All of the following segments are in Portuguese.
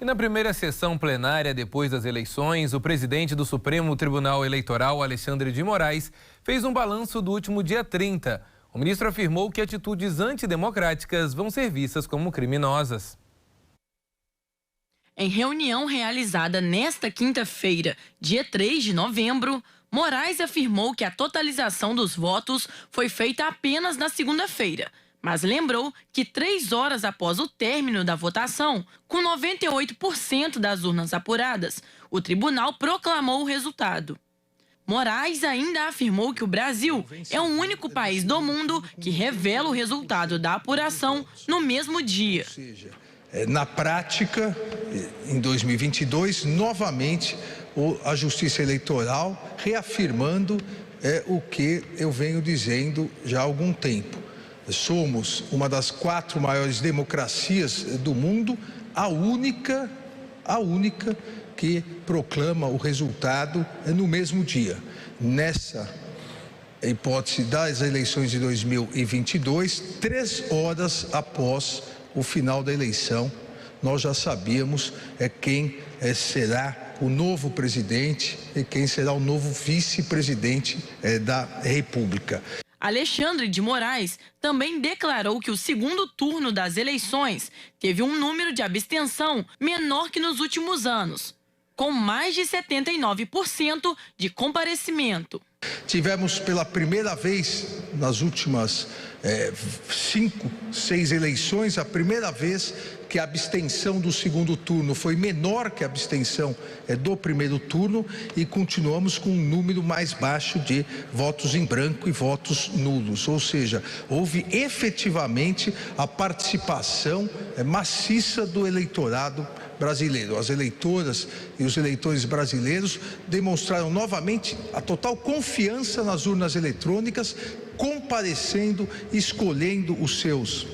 E na primeira sessão plenária depois das eleições, o presidente do Supremo Tribunal Eleitoral, Alexandre de Moraes, fez um balanço do último dia 30. O ministro afirmou que atitudes antidemocráticas vão ser vistas como criminosas. Em reunião realizada nesta quinta-feira, dia 3 de novembro, Moraes afirmou que a totalização dos votos foi feita apenas na segunda-feira, mas lembrou que 3 horas após o término da votação, com 98% das urnas apuradas, o tribunal proclamou o resultado. Moraes ainda afirmou que o Brasil é o único país do mundo que revela o resultado da apuração no mesmo dia. Na prática, em 2022, novamente, a Justiça Eleitoral reafirmando o que eu venho dizendo já há algum tempo. Somos uma das 4 maiores democracias do mundo, a única que proclama o resultado no mesmo dia. Nessa hipótese das eleições de 2022, 3 horas após o final da eleição, nós já sabíamos quem será o novo presidente e quem será o novo vice-presidente da República. Alexandre de Moraes também declarou que o segundo turno das eleições teve um número de abstenção menor que nos últimos anos, com mais de 79% de comparecimento. Tivemos pela primeira vez nas últimas 5, 6 eleições, a primeira vez que a abstenção do segundo turno foi menor que a abstenção do primeiro turno e continuamos com um número mais baixo de votos em branco e votos nulos, ou seja, houve efetivamente a participação maciça do eleitorado brasileiro. As eleitoras e os eleitores brasileiros demonstraram novamente a total confiança nas urnas eletrônicas, comparecendo, escolhendo os seus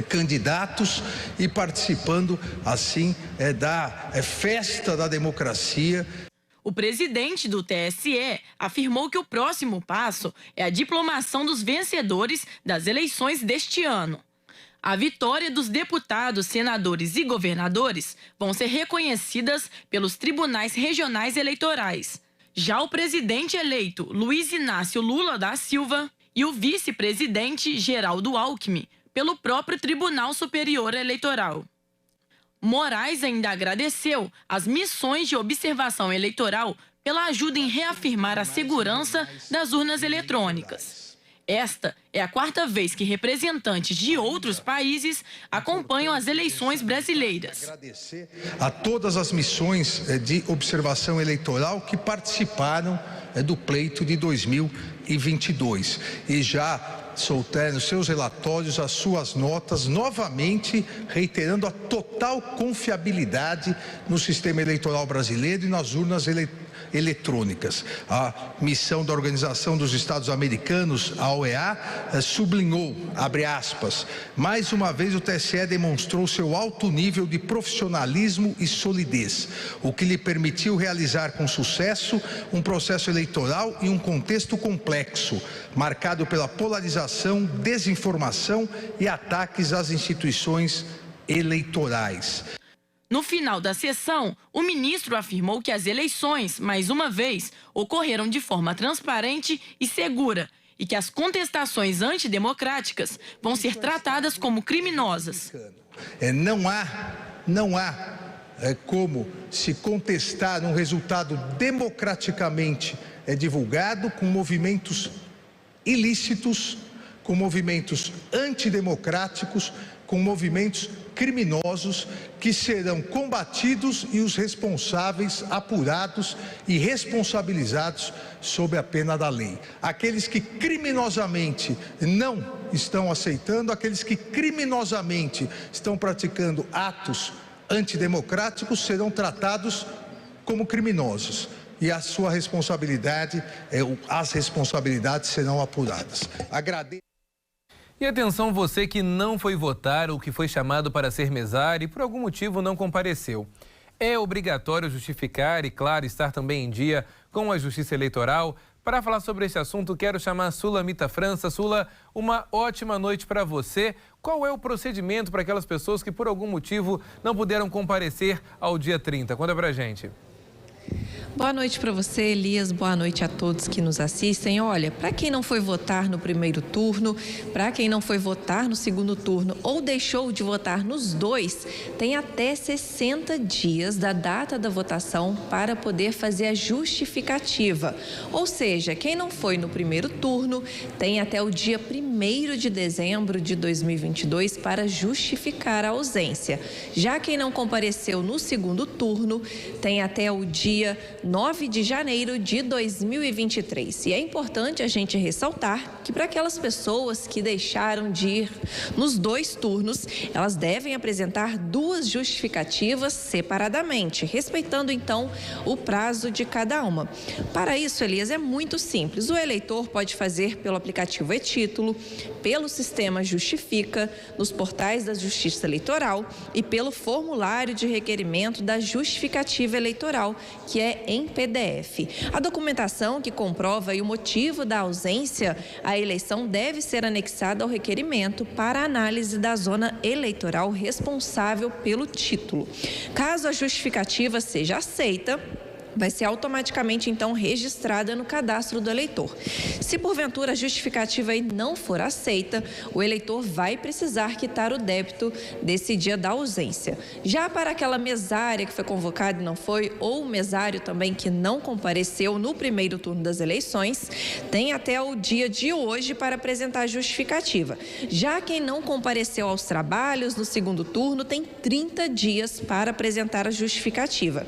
candidatos e participando assim da festa da democracia. O presidente do TSE afirmou que o próximo passo é a diplomação dos vencedores das eleições deste ano. A vitória dos deputados, senadores e governadores vão ser reconhecidas pelos tribunais regionais eleitorais. Já o presidente eleito Luiz Inácio Lula da Silva e o vice-presidente Geraldo Alckmin pelo próprio Tribunal Superior Eleitoral. Moraes ainda agradeceu as missões de observação eleitoral pela ajuda em reafirmar a segurança das urnas eletrônicas. Esta é a 4ª vez que representantes de outros países acompanham as eleições brasileiras. Agradecer a todas as missões de observação eleitoral que participaram do pleito de 2022 e já soltaram seus relatórios, as suas notas, novamente reiterando a total confiabilidade no sistema eleitoral brasileiro e nas urnas eletrônicas. A missão da Organização dos Estados Americanos, a OEA, sublinhou, abre aspas, mais uma vez o TSE demonstrou seu alto nível de profissionalismo e solidez, o que lhe permitiu realizar com sucesso um processo eleitoral em um contexto complexo, marcado pela polarização, desinformação e ataques às instituições eleitorais. No final da sessão, o ministro afirmou que as eleições, mais uma vez, ocorreram de forma transparente e segura e que as contestações antidemocráticas vão ser tratadas como criminosas. Não há como se contestar um resultado democraticamente divulgado com movimentos ilícitos, com movimentos antidemocráticos, com movimentos criminosos que serão combatidos e os responsáveis apurados e responsabilizados sob a pena da lei. Aqueles que criminosamente não estão aceitando, aqueles que criminosamente estão praticando atos antidemocráticos serão tratados como criminosos. E a sua responsabilidade, as responsabilidades serão apuradas. Agradeço. E atenção você que não foi votar ou que foi chamado para ser mesário e por algum motivo não compareceu. É obrigatório justificar e, claro, estar também em dia com a Justiça Eleitoral Para falar sobre esse assunto, quero chamar a Sulamita França. Sula, uma ótima noite para você. Qual é o procedimento para aquelas pessoas que por algum motivo não puderam comparecer ao dia 30? Conta pra gente. Boa noite para você, Elias. Boa noite a todos que nos assistem. Olha, para quem não foi votar no primeiro turno, para quem não foi votar no segundo turno ou deixou de votar nos dois, tem até 60 dias da data da votação para poder fazer a justificativa. Ou seja, quem não foi no primeiro turno tem até o dia 1º de dezembro de 2022 para justificar a ausência. Já quem não compareceu no segundo turno tem até o dia 9 de janeiro de 2023. E é importante a gente ressaltar que para aquelas pessoas que deixaram de ir nos dois turnos, elas devem apresentar 2 justificativas separadamente, respeitando então o prazo de cada uma. Para isso, Elias, é muito simples. O eleitor pode fazer pelo aplicativo e-Título, pelo sistema Justifica, nos portais da Justiça Eleitoral e pelo formulário de requerimento da justificativa eleitoral, que é em PDF. A documentação que comprova o motivo da ausência à eleição deve ser anexada ao requerimento para análise da zona eleitoral responsável pelo título. Caso a justificativa seja aceita, vai ser automaticamente, então, registrada no cadastro do eleitor. Se, porventura, a justificativa aí não for aceita, o eleitor vai precisar quitar o débito desse dia da ausência. Já para aquela mesária que foi convocada e não foi, ou o mesário também que não compareceu no primeiro turno das eleições, tem até o dia de hoje para apresentar a justificativa. Já quem não compareceu aos trabalhos no segundo turno tem 30 dias para apresentar a justificativa.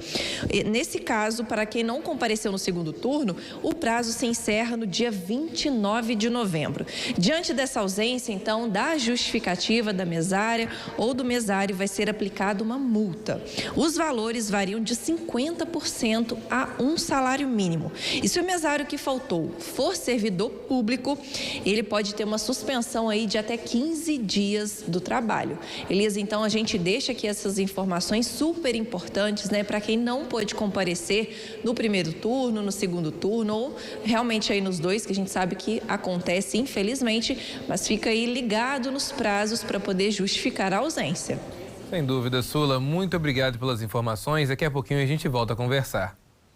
Nesse caso, para quem não compareceu no segundo turno, o prazo se encerra no dia 29 de novembro. Diante dessa ausência, então, da justificativa da mesária ou do mesário, vai ser aplicada uma multa. Os valores variam de 50% a um salário mínimo. E se o mesário que faltou for servidor público, ele pode ter uma suspensão aí de até 15 dias do trabalho. Elias, então, a gente deixa aqui essas informações super importantes, né, para quem não pôde comparecer no primeiro turno, no segundo turno ou realmente aí nos dois, que a gente sabe que acontece infelizmente, mas fica aí ligado nos prazos para poder justificar a ausência. Sem dúvida, Sula, muito obrigado pelas informações. Daqui a pouquinho a gente volta a conversar.